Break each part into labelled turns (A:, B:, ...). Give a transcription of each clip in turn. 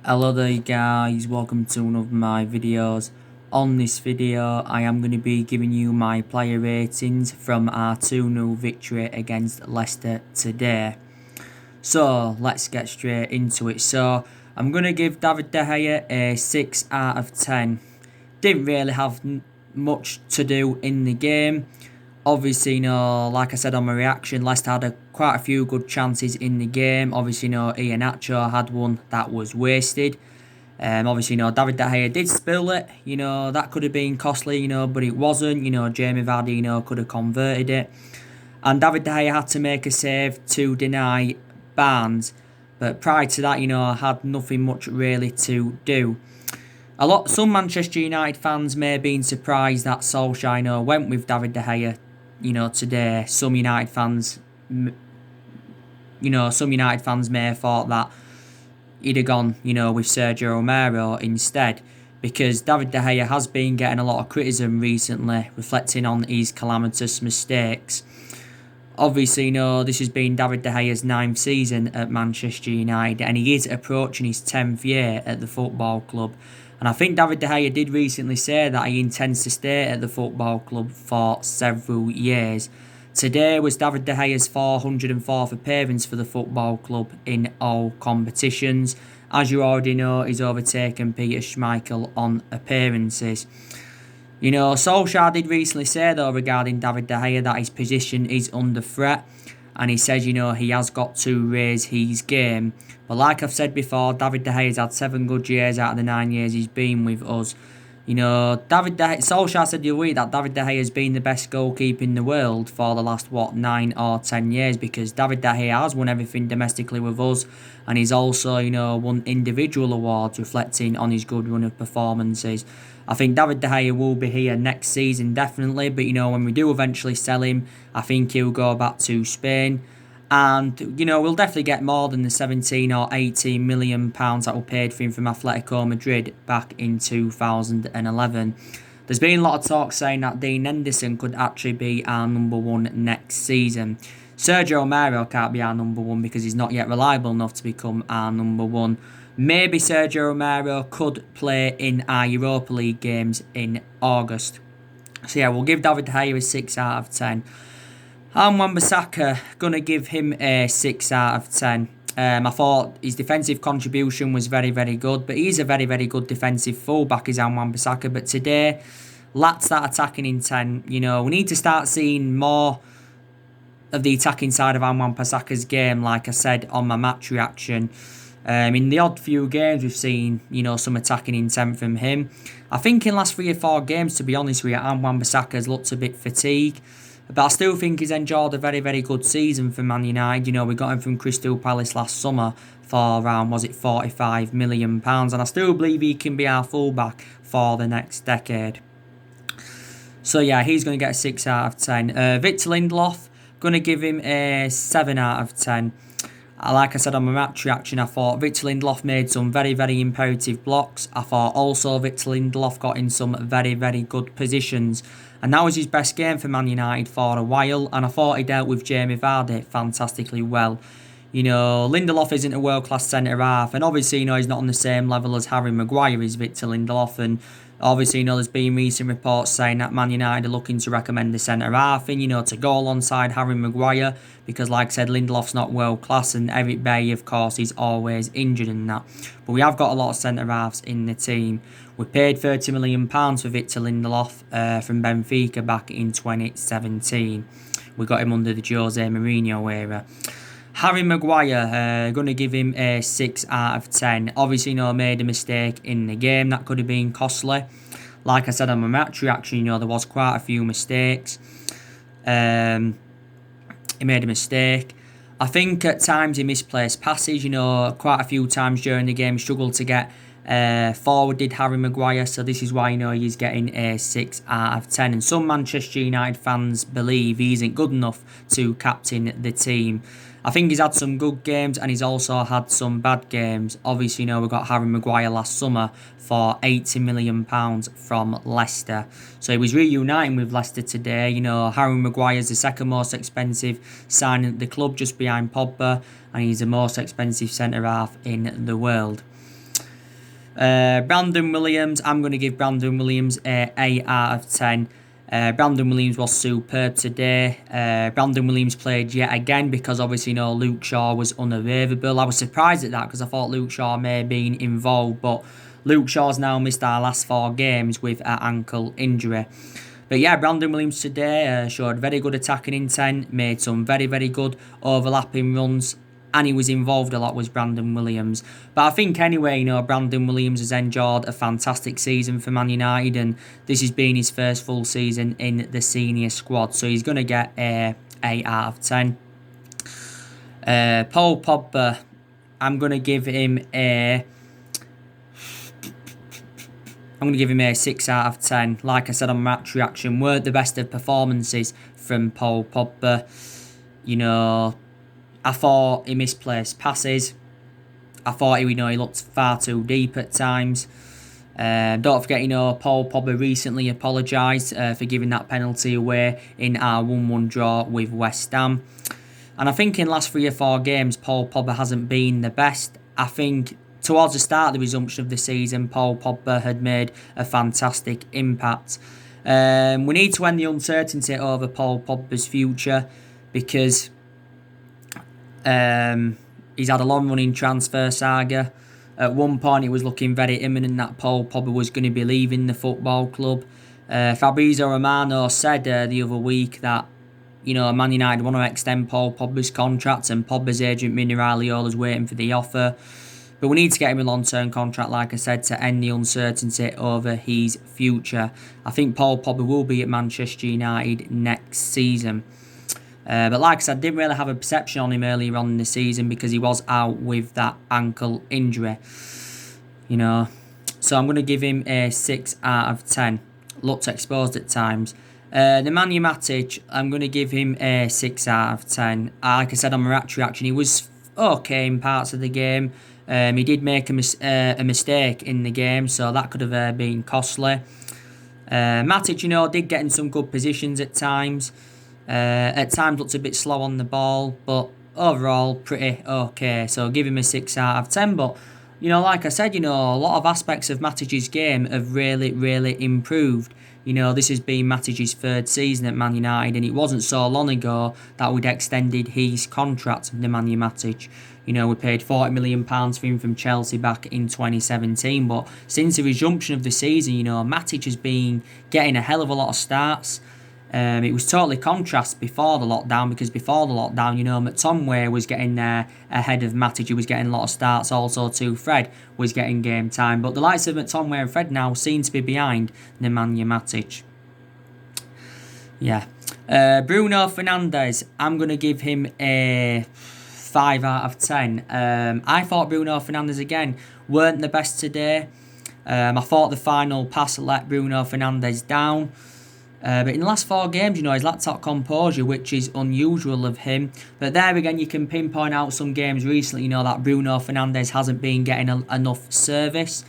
A: Hello there guys, welcome to one of my videos. On this video I am going to be giving you my player ratings from our 2-0 victory against Leicester today. So let's get straight into it. So I'm going to give David De Gea a 6 out of 10. Didn't really have much to do in the game. Obviously, like I said on my reaction, Leicester had quite a few good chances in the game. Obviously, Iheanacho had one that was wasted. Obviously, David De Gea did spill it. That could have been costly, but it wasn't. Jamie Vardy, could have converted it. And David De Gea had to make a save to deny Barnes. But prior to that, had nothing much really to do. Some Manchester United fans may have been surprised that Solskjaer, went with David De Gea, today. Some United fans may have thought that he'd have gone, with Sergio Romero instead, because David De Gea has been getting a lot of criticism recently, reflecting on his calamitous mistakes. Obviously, this has been David De Gea's 9th season at Manchester United, and he is approaching his 10th year at the football club. And I think David De Gea did recently say that he intends to stay at the football club for several years. Today was David De Gea's 404th appearance for the football club in all competitions. As you already know, he's overtaken Peter Schmeichel on appearances. Solskjaer did recently say, though, regarding David De Gea that his position is under threat. And he says, he has got to raise his game. But like I've said before, David De Gea's had 7 good years out of the 9 years he's been with us. Solskjaer said the other week that David De Gea has been the best goalkeeper in the world for the last, 9 or 10 years, because David De Gea has won everything domestically with us, and he's also, won individual awards reflecting on his good run of performances. I think David De Gea will be here next season, definitely, but, when we do eventually sell him, I think he'll go back to Spain. And, we'll definitely get more than the 17 or 18 million pounds that were paid for him from Atletico Madrid back in 2011. There's been a lot of talk saying that Dean Henderson could actually be our number 1 next season. Sergio Romero can't be our number 1 because he's not yet reliable enough to become our number 1. Maybe Sergio Romero could play in our Europa League games in August. So yeah, we'll give David De Gea a 6 out of 10. And Wan-Bissaka, going to give him a 6 out of 10. I thought his defensive contribution was very, very good, but he's a very, very good defensive fullback, is Wan-Bissaka. But today, lacks that attacking intent. We need to start seeing more of the attacking side of Wan-Bissaka's game, like I said on my match reaction. In the odd few games we've seen, some attacking intent from him. I think in the last 3 or 4 games, to be honest with you, Wan-Bissaka's looked a bit fatigued. But I still think he's enjoyed a very, very good season for Man United. We got him from Crystal Palace last summer for around, £45 million. And I still believe he can be our fullback for the next decade. So yeah, he's going to get a 6 out of 10. Victor Lindelof, going to give him a 7 out of 10. Like I said on my match reaction, I thought Victor Lindelof made some very, very imperative blocks. I thought also Victor Lindelof got in some very, very good positions. And that was his best game for Man United for a while. And I thought he dealt with Jamie Vardy fantastically well. Lindelof isn't a world-class centre-half. And obviously, he's not on the same level as Harry Maguire is, Victor Lindelof. And obviously, there's been recent reports saying that Man United are looking to recommend the centre-half in, to go alongside Harry Maguire. Because, like I said, Lindelof's not world-class. And Eric Bailly, of course, is always injured in that. But we have got a lot of centre-halves in the team. We paid £30 million for Victor Lindelof from Benfica back in 2017. We got him under the Jose Mourinho era. Harry Maguire, going to give him a 6 out of 10. Obviously, made a mistake in the game. That could have been costly. Like I said on my match reaction, there was quite a few mistakes. He made a mistake. I think at times he misplaced passes. Quite a few times during the game, struggled to get forward, did Harry Maguire. So this is why, he's getting a 6 out of 10. And some Manchester United fans believe he isn't good enough to captain the team. I think he's had some good games and he's also had some bad games. Obviously, we got Harry Maguire last summer for £80 million from Leicester. So he was reuniting with Leicester today. Harry Maguire's the second most expensive signing at the club, just behind Pogba, and he's the most expensive centre-half in the world. Brandon Williams, I'm going to give Brandon Williams a 8 out of 10. Brandon Williams was superb today. Brandon Williams played yet again because obviously, Luke Shaw was unavailable. I was surprised at that because I thought Luke Shaw may have been involved, but Luke Shaw's now missed our last 4 games with an ankle injury. But yeah, Brandon Williams today showed very good attacking intent, made some very, very good overlapping runs, and he was involved a lot with Brandon Williams. But I think anyway, Brandon Williams has enjoyed a fantastic season for Man United, and this has been his first full season in the senior squad. So he's going to get a 8 out of 10. Paul Pogba, I'm going to give him a 6 out of 10. Like I said on match reaction, weren't the best of performances from Paul Pogba. I thought he misplaced passes. I thought he looked far too deep at times. Don't forget, Paul Pogba recently apologised for giving that penalty away in our 1-1 draw with West Ham. And I think in the last 3 or 4 games, Paul Pogba hasn't been the best. I think towards the start of the resumption of the season, Paul Pogba had made a fantastic impact. We need to end the uncertainty over Paul Pogba's future because he's had a long-running transfer saga. At one point, it was looking very imminent that Paul Pogba was going to be leaving the football club. Fabrizio Romano said the other week that Man United want to extend Paul Pogba's contract, and Pogba's agent Mino Raiola is waiting for the offer. But we need to get him a long-term contract, like I said, to end the uncertainty over his future. I think Paul Pogba will be at Manchester United next season. But like I said, I didn't really have a perception on him earlier on in the season because he was out with that ankle injury. So I'm going to give him a 6 out of 10. Looked exposed at times. Nemanja Matic, I'm going to give him a 6 out of 10. Like I said on my reaction, he was okay in parts of the game. He did make a mistake in the game, so that could have been costly. Matic, did get in some good positions at times. At times looked a bit slow on the ball, but overall pretty okay. So I'll give him a 6 out of 10. But, like I said, a lot of aspects of Matic's game have really, really improved. This has been Matic's 3rd season at Man United, and it wasn't so long ago that we'd extended his contract, Nemanja Matic. We paid £40 million for him from Chelsea back in 2017. But since the resumption of the season, Matic has been getting a hell of a lot of starts. It was totally contrast before the lockdown, because before the lockdown, McTominay was getting there ahead of Matic. He was getting a lot of starts. Also, too, Fred was getting game time. But the likes of McTominay and Fred now seem to be behind Nemanja Matic. Yeah. Bruno Fernandes, I'm going to give him a 5 out of 10. I thought Bruno Fernandes, again, weren't the best today. I thought the final pass let Bruno Fernandes down. But in the last 4 games, he's lacked top composure, which is unusual of him. But there again, you can pinpoint out some games recently, that Bruno Fernandes hasn't been getting enough service.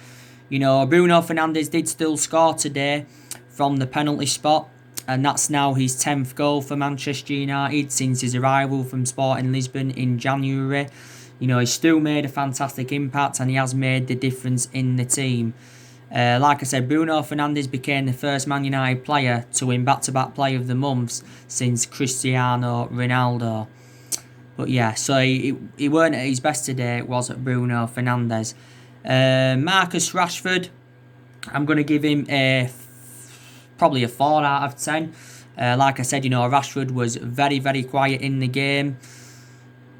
A: Bruno Fernandes did still score today from the penalty spot, and that's now his 10th goal for Manchester United since his arrival from Sporting Lisbon in January. He's still made a fantastic impact, and he has made the difference in the team. Like I said, Bruno Fernandes became the first Man United player to win back-to-back Player of the Months since Cristiano Ronaldo. But yeah, so he weren't at his best today. It was at Bruno Fernandes. Marcus Rashford, I'm going to give him probably a 4 out of 10. Like I said, Rashford was very, very quiet in the game.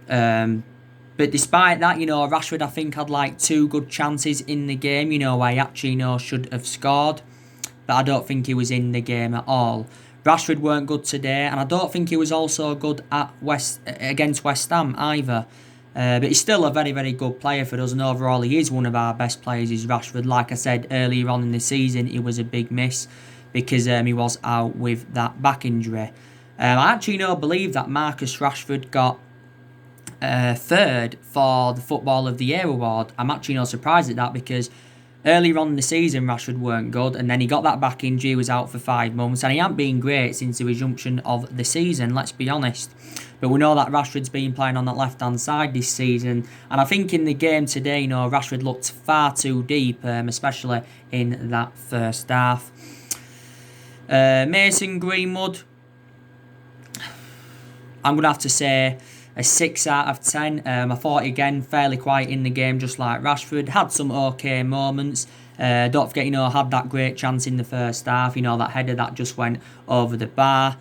A: But despite that, Rashford, I think, had like 2 good chances in the game, where he actually, should have scored. But I don't think he was in the game at all. Rashford weren't good today, and I don't think he was also good against West Ham either. But he's still a very, very good player for us, and overall he is one of our best players, is Rashford. Like I said earlier on in the season, it was a big miss because he was out with that back injury. I actually believe that Marcus Rashford got 3rd for the Football of the Year award. I'm actually not surprised at that because Earlier on in the season, Rashford weren't good, and then he got that back injury, was out for 5 months, and he hasn't been great since the resumption of the season, let's be honest. But we know that Rashford's been playing on that left-hand side this season, and I think in the game today, Rashford looked far too deep, especially in that first half. Mason Greenwood, I'm going to have to say a 6 out of 10. I thought, again, fairly quiet in the game, just like Rashford. Had some okay moments. Don't forget, had that great chance in the first half. That header that just went over the bar.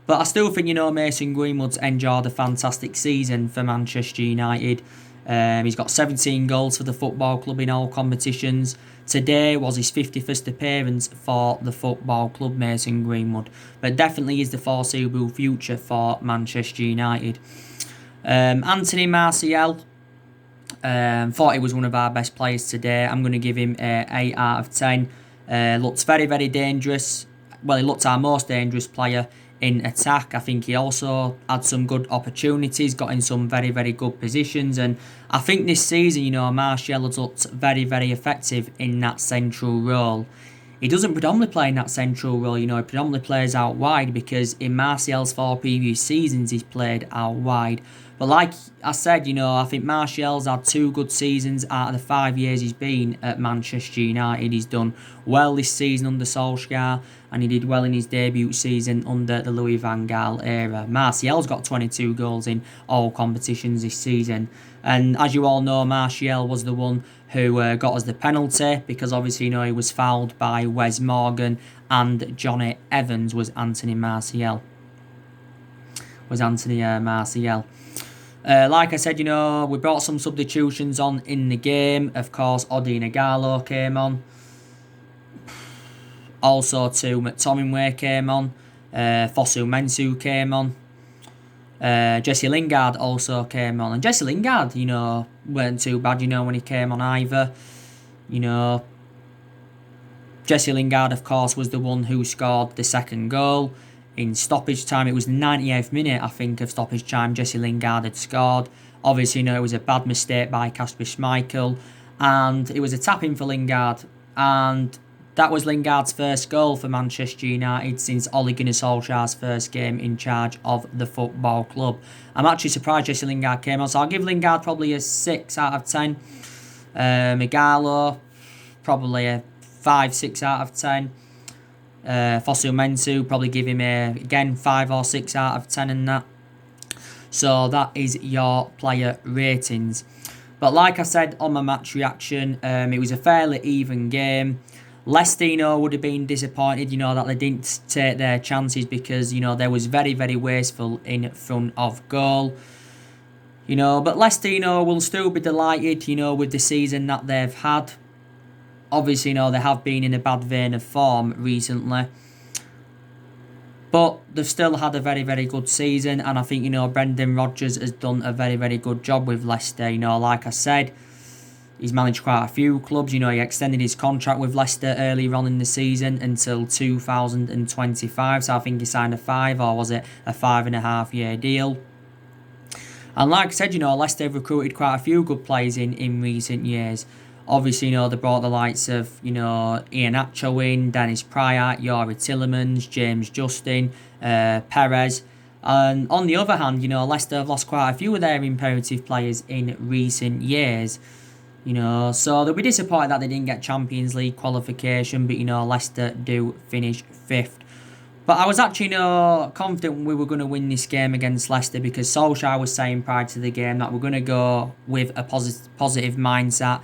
A: But I still think, Mason Greenwood's enjoyed a fantastic season for Manchester United. He's got 17 goals for the football club in all competitions. Today was his 51st appearance for the football club, Mason Greenwood. But definitely is the foreseeable future for Manchester United. Anthony Martial, thought he was one of our best players today. I'm going to give him an 8 out of 10. Looks very, very dangerous. Well, he looked our most dangerous player in attack. I think he also had some good opportunities, got in some very, very good positions, and I think this season, Martial has looked very, very effective in that central role. He doesn't predominantly play in that central role, he predominantly plays out wide, because in Martial's 4 previous seasons he's played out wide. But like I said, I think Martial's had 2 good seasons out of the 5 years he's been at Manchester United. He's done well this season under Solskjaer, and he did well in his debut season under the Louis van Gaal era. Martial's got 22 goals in all competitions this season. And as you all know, Martial was the one who got us the penalty, because obviously, he was fouled by Wes Morgan, and Johnny Evans was Anthony Martial. Like I said, we brought some substitutions on in the game. Of course, Odi Nagalo came on. Also, too, McTominay came on. Fosu Mensah came on. Jesse Lingard also came on. And Jesse Lingard, weren't too bad, when he came on either. Jesse Lingard, of course, was the one who scored the second goal. In stoppage time, it was the 98th minute, I think, of stoppage time, Jesse Lingard had scored. Obviously, it was a bad mistake by Kasper Schmeichel, and it was a tap-in for Lingard. And that was Lingard's first goal for Manchester United since Ole Gunnar Solskjaer's first game in charge of the football club. I'm actually surprised Jesse Lingard came on, so I'll give Lingard probably a 6 out of 10. Igalo, probably a 5-6 out of 10. Fosu Mensah, probably give him again 5 or 6 out of 10 in that. So that is your player ratings. But like I said on my match reaction, it was a fairly even game. Leicester, would have been disappointed, that they didn't take their chances, because, they was very, very wasteful in front of goal. But Leicester, will still be delighted, with the season that they've had. Obviously, they have been in a bad vein of form recently. But they've still had a very, very good season. And I think, Brendan Rodgers has done a very, very good job with Leicester. Like I said, he's managed quite a few clubs. He extended his contract with Leicester earlier on in the season until 2025. So I think he signed a 5.5 year deal. And like I said, Leicester have recruited quite a few good players in recent years. Obviously, they brought the likes of, Ian Acho in, Dennis Pryor, Yori Tillemans, James Justin, Perez. And on the other hand, Leicester have lost quite a few of their imperative players in recent years. So they'll be disappointed that they didn't get Champions League qualification, but, Leicester do finish 5th. But I was actually, confident we were going to win this game against Leicester, because Solskjaer was saying prior to the game that we're going to go with a positive mindset.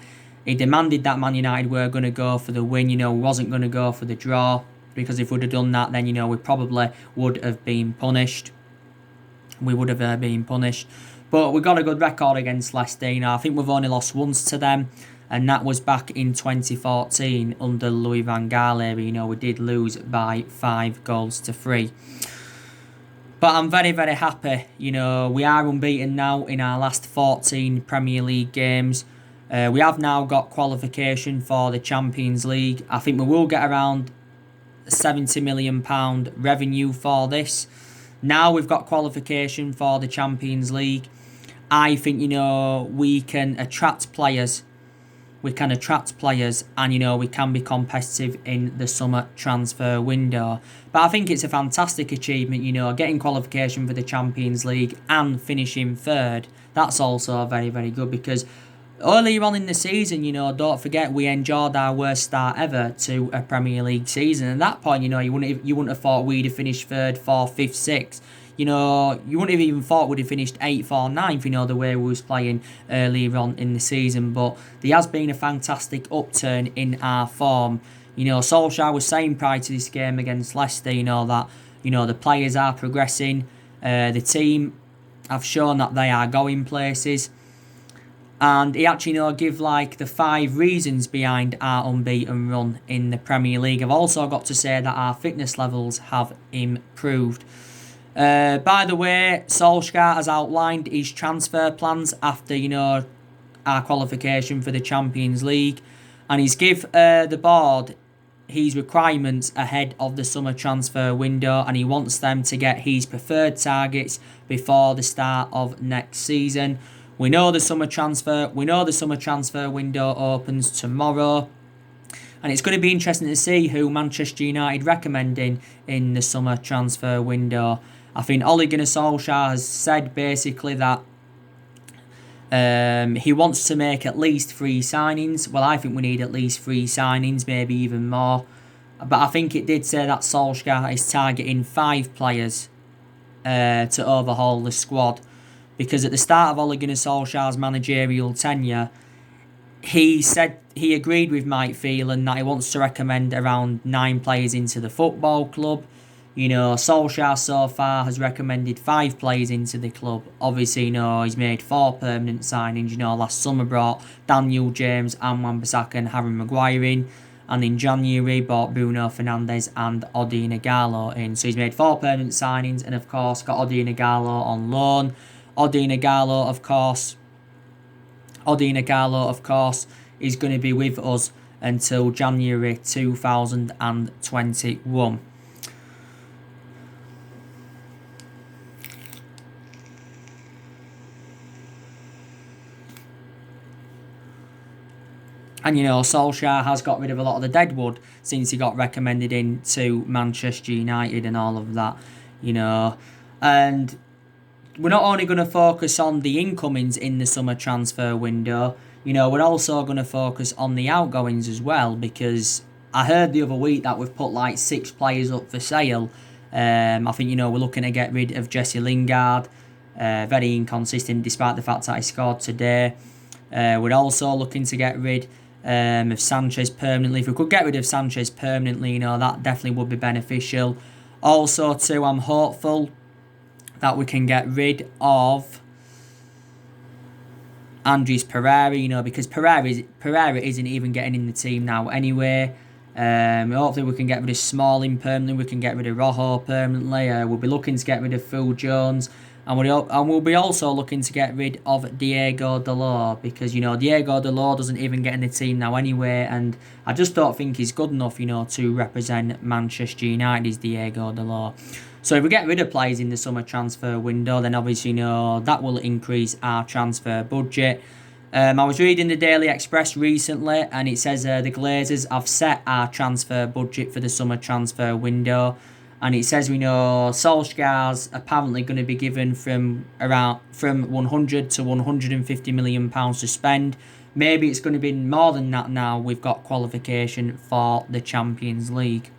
A: He demanded that Man United were going to go for the win, we wasn't going to go for the draw, because if we'd have done that, then, we probably would have been punished. But we got a good record against Leicester. I think we've only lost once to them, and that was back in 2014 under Louis van Gaal era. We did lose by 5-3. But I'm very, very happy. We are unbeaten now in our last 14 Premier League games. We have now got qualification for the Champions League. I think we will get around £70 million revenue for this. Now we've got qualification for the Champions League. I think, we can attract players we can attract players, and we can be competitive in the summer transfer window. But I think it's a fantastic achievement, getting qualification for the Champions League and finishing third. That's also very, very good, because earlier on in the season, don't forget, we enjoyed our worst start ever to a Premier League season. At that point, you wouldn't have thought we'd have finished third, fourth, fifth, sixth. You wouldn't have even thought we'd have finished eighth or ninth, the way we was playing earlier on in the season. But there has been a fantastic upturn in our form. Solskjaer was saying prior to this game against Leicester, that, the players are progressing. The team have shown that they are going places. And he actually, give like the 5 reasons behind our unbeaten run in the Premier League. I've also got to say that our fitness levels have improved. By the way, Solskjaer has outlined his transfer plans after, our qualification for the Champions League. And he's give the board his requirements ahead of the summer transfer window. And he wants them to get his preferred targets before the start of next season. We know the summer transfer window opens tomorrow. And it's going to be interesting to see who Manchester United recommending in the summer transfer window. I think Ole Gunnar Solskjaer has said basically that he wants to make at least 3 signings. Well, I think we need at least 3 signings, maybe even more. But I think it did say that Solskjaer is targeting 5 players to overhaul the squad. Because at the start of Ole Gunnar Solskjaer's managerial tenure, he said he agreed with Mike Phelan that he wants to recommend around 9 players into the football club. Solskjaer so far has recommended 5 players into the club. Obviously, he's made 4 permanent signings. Last summer brought Daniel James and Wan-Bissaka and Harry Maguire in. And in January bought Bruno Fernandes and Odi Nagalo in. So he's made 4 permanent signings, and of course got Odi Nagalo on loan. Odi Nagalo, of course, is going to be with us until January 2021. And, Solskjaer has got rid of a lot of the deadwood since he got recommended into Manchester United and all of that, And we're not only going to focus on the incomings in the summer transfer window, we're also going to focus on the outgoings as well, because I heard the other week that we've put like 6 players up for sale. I think, we're looking to get rid of Jesse Lingard, very inconsistent despite the fact that he scored today. We're also looking to get rid of Sanchez permanently. If we could get rid of Sanchez permanently, that definitely would be beneficial. Also, too, I'm hopeful that we can get rid of Andres Pereira, because Pereira isn't even getting in the team now anyway. Hopefully we can get rid of Smalling permanently. We can get rid of Rojo permanently. We'll be looking to get rid of Phil Jones. And we'll be also looking to get rid of Diego Dalot, because, Diego Dalot doesn't even get in the team now anyway. And I just don't think he's good enough, to represent Manchester United, is Diego Dalot. So if we get rid of players in the summer transfer window, then obviously, that will increase our transfer budget. I was reading the Daily Express recently, and it says the Glazers have set our transfer budget for the summer transfer window. And it says Solskjaer's apparently going to be given from 100 to 150 million pounds to spend. Maybe it's going to be more than that now we've got qualification for the Champions League.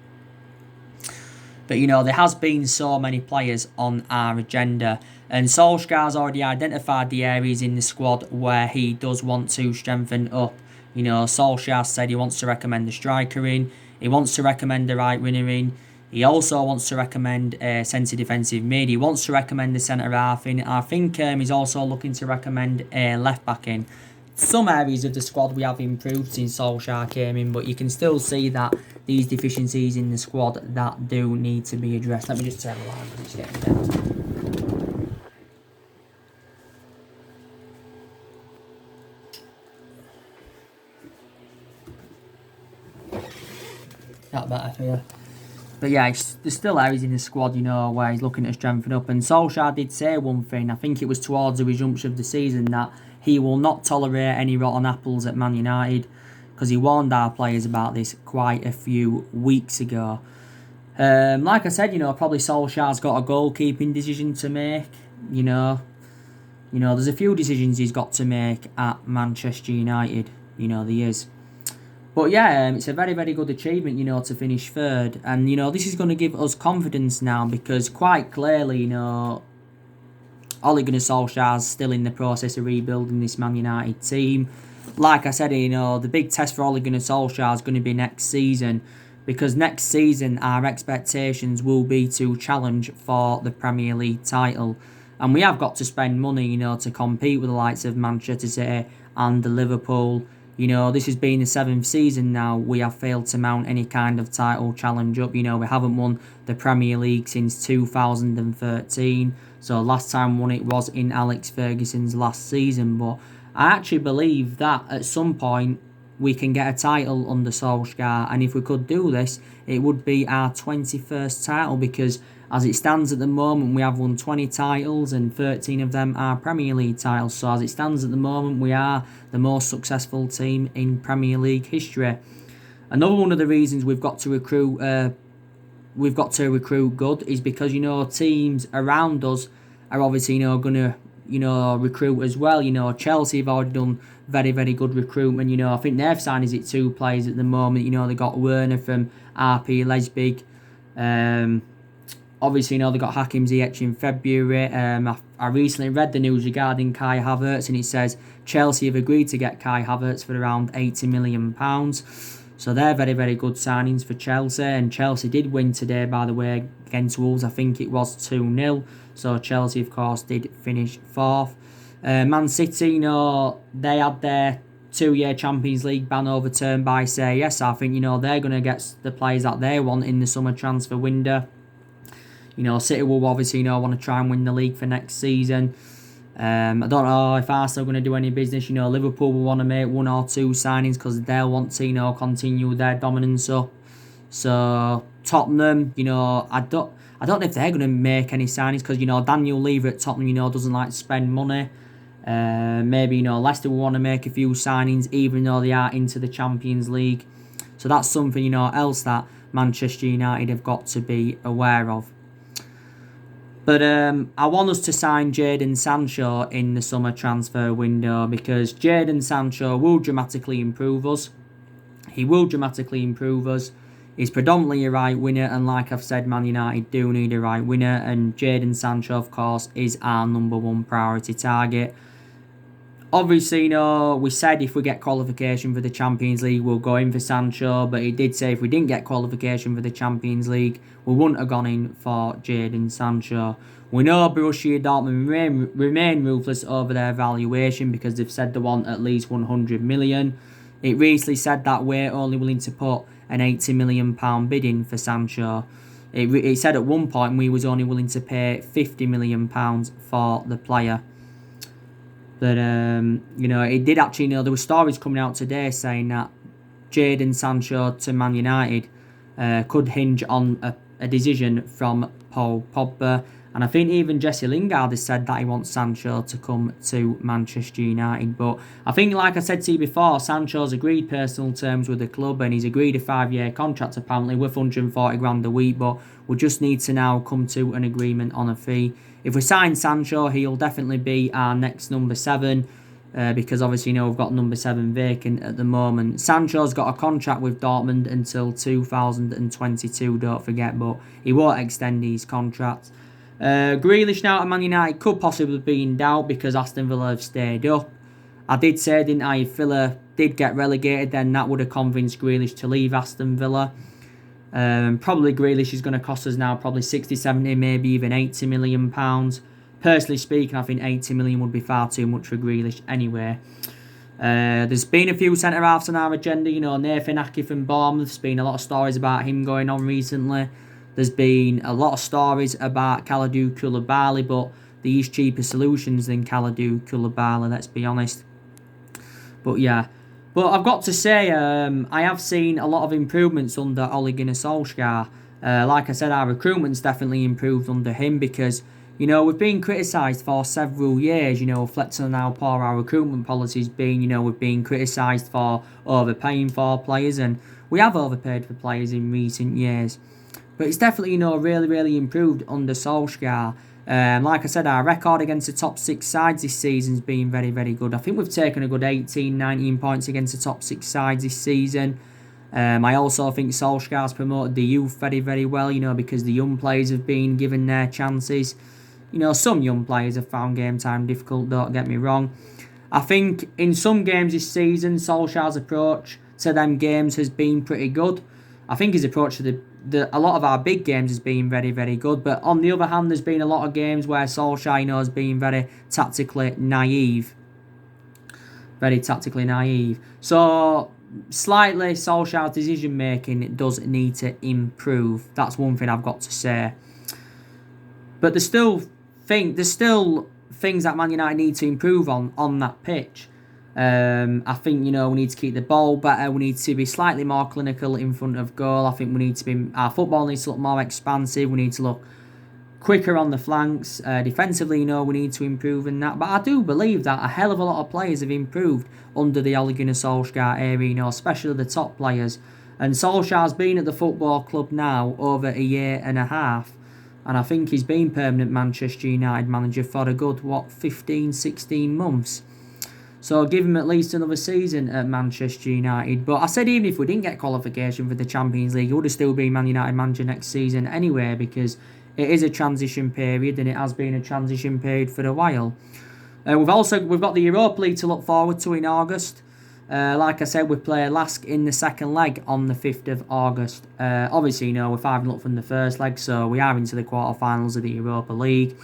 A: But, there has been so many players on our agenda. And Solskjaer's already identified the areas in the squad where he does want to strengthen up. Solskjaer said he wants to recommend the striker in. He wants to recommend the right winger in. He also wants to recommend a centre defensive mid. He wants to recommend the centre half in. I think he's also looking to recommend a left back in. Some areas of the squad we have improved since Solskjaer came in, but you can still see that these deficiencies in the squad that do need to be addressed. Let me just turn the light on, it's getting dead. That better for you. But yeah, there's still areas in the squad, where he's looking to strengthen up. And Solskjaer did say one thing, I think it was towards the resumption of the season, that he will not tolerate any rotten apples at Man United, because he warned our players about this quite a few weeks ago. Like I said, probably Solskjaer's got a goalkeeping decision to make. There's a few decisions he's got to make at Manchester United. There is. But yeah, it's a very, very good achievement, to finish third. And, this is going to give us confidence now, because quite clearly, Ole Gunnar Solskjaer's still in the process of rebuilding this Man United team. Like I said, the big test for Ole Gunnar Solskjaer is going to be next season, because next season our expectations will be to challenge for the Premier League title. And we have got to spend money, to compete with the likes of Manchester City and Liverpool. This has been the 7th season now. We have failed to mount any kind of title challenge up. We haven't won the Premier League since 2013. So last time won it was in Alex Ferguson's last season. But I actually believe that at some point we can get a title under Solskjaer. And if we could do this, it would be our 21st title, because as it stands at the moment, we have won 20 titles and 13 of them are Premier League titles. So as it stands at the moment, we are the most successful team in Premier League history. Another one of the reasons we've got to recruit good is because, teams around us are obviously, going to, recruit as well. Chelsea have already done very, very good recruitment. I think they've signed, is it 2 players at the moment? They got Werner from RP Leipzig. Obviously, they got Hakim Ziyech in February. I recently read the news regarding Kai Havertz, and it says Chelsea have agreed to get Kai Havertz for around £80 million. So they're very, very good signings for Chelsea. And Chelsea did win today, by the way, against Wolves. I think it was 2-0. So Chelsea, of course, did finish 4th. Man City, they had their 2-year Champions League ban overturned by yes. I think, they're going to get the players that they want in the summer transfer window. City will obviously, want to try and win the league for next season. I don't know if Arsenal are going to do any business. Liverpool will want to make 1 or 2 signings because they'll want to, continue their dominance up. So Tottenham, I don't know if they're going to make any signings because, Daniel Levy at Tottenham, doesn't like to spend money. Maybe, Leicester will want to make a few signings even though they are into the Champions League. So that's something, else that Manchester United have got to be aware of. But I want us to sign Jadon Sancho in the summer transfer window, because Jadon Sancho will dramatically improve us. He will dramatically improve us. He's predominantly a right winger, and like I've said, Man United do need a right winger, and Jadon Sancho, of course, is our number 1 priority target. Obviously, we said if we get qualification for the Champions League, we'll go in for Sancho, but he did say if we didn't get qualification for the Champions League, we wouldn't have gone in for Jadon Sancho. We know Borussia Dortmund remain ruthless over their valuation because they've said they want at least 100 million. It recently said that we're only willing to put an £80 million bid in for Sancho. It said at one point we was only willing to pay £50 million for the player. But, it did actually, there were stories coming out today saying that Jadon Sancho to Man United could hinge on a decision from Paul Pogba. And I think even Jesse Lingard has said that he wants Sancho to come to Manchester United. But I think, like I said to you before, Sancho's agreed personal terms with the club and he's agreed a 5-year contract apparently worth 140 grand a week. But we just need to now come to an agreement on a fee. If we sign Sancho, he'll definitely be our next number 7. Because obviously, we've got number 7 vacant at the moment. Sancho's got a contract with Dortmund until 2022, don't forget, but he won't extend his contract. Grealish now at Man United could possibly be in doubt because Aston Villa have stayed up. I did say, didn't I, if Villa did get relegated, then that would have convinced Grealish to leave Aston Villa. Probably Grealish is going to cost us now probably 60, 70, maybe even £80 million. Personally speaking, I think 80 million would be far too much for Grealish anyway. There's been a few centre-halves on our agenda. Nathan Ake from Bournemouth. There's been a lot of stories about him going on recently. There's been a lot of stories about Kalidou Koulibaly, but these cheaper solutions than Kalidou Koulibaly, let's be honest. But yeah. But I've got to say, I have seen a lot of improvements under Ole Gunnar Solskjaer. Like I said, our recruitment's definitely improved under him because, You know, we've been criticised for several years, you know, reflecting on how poor our recruitment policy's been. You know, we've been criticised for overpaying for players, and we have overpaid for players in recent years. But it's definitely, you know, really, really improved under Solskjaer. Like I said, our record against the top six sides this season's been very, very good. I think we've taken a good 18, 19 points against the top six sides this season. I also think Solskjaer's promoted the youth very, very well, you know, because the young players have been given their chances. You know, some young players have found game time difficult, don't get me wrong. I think in some games this season, Solskjaer's approach to them games has been pretty good. I think his approach to a lot of our big games has been very, very good. But on the other hand, there's been a lot of games where Solskjaer, you know, has been very tactically naive. Very tactically naive. So, slightly, Solskjaer's decision making does need to improve. That's one thing I've got to say. But there's still things that Man United need to improve on that pitch. I think, you know, we need to keep the ball better. We need to be slightly more clinical in front of goal. I think our football needs to look more expansive. We need to look quicker on the flanks. Defensively, you know, we need to improve in that. But I do believe that a hell of a lot of players have improved under the Ole Gunnar Solskjaer era, you know, especially the top players. And Solskjaer's been at the football club now over a year and a half. And I think he's been permanent Manchester United manager for a good, 15, 16 months. So give him at least another season at Manchester United. But I said even if we didn't get qualification for the Champions League, he would have still been Man United manager next season anyway, because it is a transition period, and it has been a transition period for a while. We've got the Europa League to look forward to in August. Like I said, we play Lask in the second leg on the 5th of August. Obviously, you know, we're 5-0 from the first leg, so we are into the quarterfinals of the Europa League.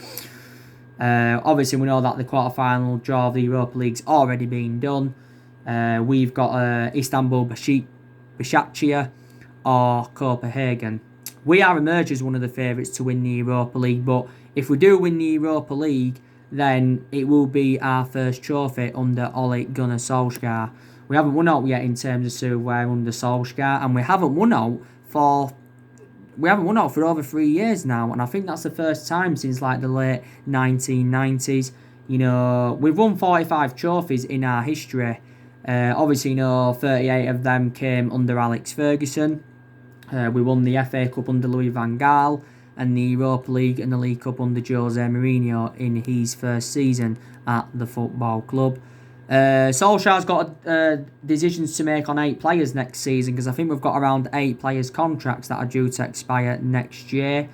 A: Obviously, we know that the quarterfinal draw of the Europa League's already been done. We've got Istanbul Başakşehir or Copenhagen. We are emerged as one of the favourites to win the Europa League, but if we do win the Europa League, then it will be our first trophy under Ole Gunnar Solskjaer. We haven't won out yet in terms of silverware under Solskjaer, and we haven't won out for over 3 years now, and I think that's the first time since like the late 1990s. You know, we've won 45 trophies in our history. Obviously, you know, 38 of them came under Alex Ferguson. We won the FA Cup under Louis van Gaal, and the Europa League and the League Cup under Jose Mourinho in his first season at the football club. Solskjaer's got decisions to make on 8 players next season, because I think we've got around 8 players' contracts that are due to expire next year.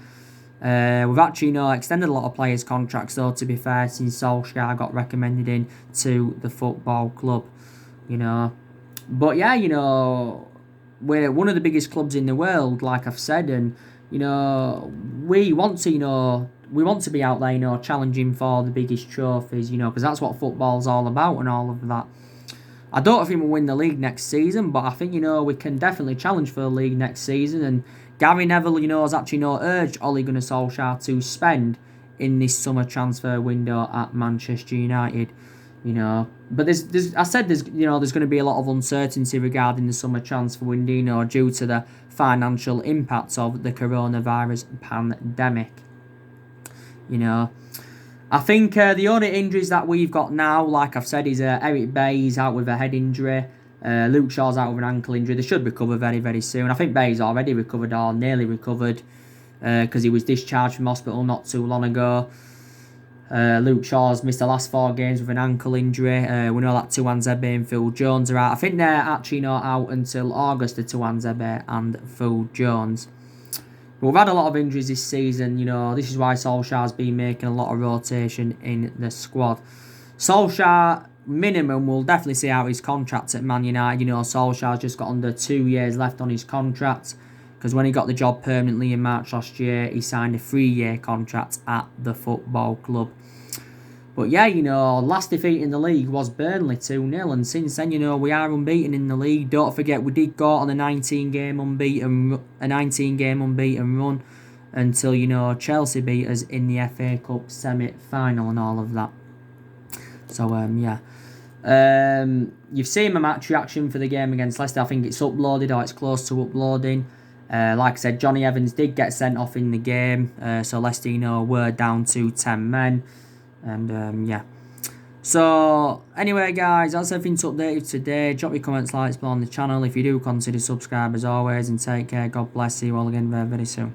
A: We've actually, you know, extended a lot of players' contracts, though, to be fair, since Solskjaer got recommended in to the football club, you know. But yeah, you know, we're one of the biggest clubs in the world, like I've said, and, you know, we want to be out there, you know, challenging for the biggest trophies, you know, because that's what football's all about and all of that. I don't think we'll win the league next season, but I think, you know, we can definitely challenge for the league next season. And Gary Neville, you know, has actually, you know, urged Ole Gunnar Solskjaer to spend in this summer transfer window at Manchester United, you know. But there's going to be a lot of uncertainty regarding the summer transfer window, you know, due to the financial impacts of the coronavirus pandemic. You know, I think the only injuries that we've got now, like I've said, is Eric Bailly's out with a head injury. Luke Shaw's out with an ankle injury. They should recover very, very soon. I think Bailly's already recovered or nearly recovered, because he was discharged from hospital not too long ago. Luke Shaw's missed the last 4 games with an ankle injury. We know that Tuanzebe and Phil Jones are out. I think they're actually not out until August, the Tuanzebe and Phil Jones. But we've had a lot of injuries this season, you know. This is why Solskjaer's been making a lot of rotation in the squad. Solskjaer, minimum, will definitely see out his contract at Man United. You know, Solskjaer's just got under 2 years left on his contract, because when he got the job permanently in March last year, he signed a 3-year contract at the football club. But yeah, you know, last defeat in the league was Burnley 2-0, and since then, you know, we are unbeaten in the league. Don't forget, we did go on a 19-game unbeaten run until, you know, Chelsea beat us in the FA Cup semi-final and all of that. So yeah. You've seen my match reaction for the game against Leicester. I think it's uploaded, or it's close to uploading. Like I said, Johnny Evans did get sent off in the game, so Leicester, were down to 10 men. And yeah. So, anyway, guys, that's everything to update today. Drop your comments, likes below on the channel if you do consider subscribe as always, and take care. God bless you all again very, very soon.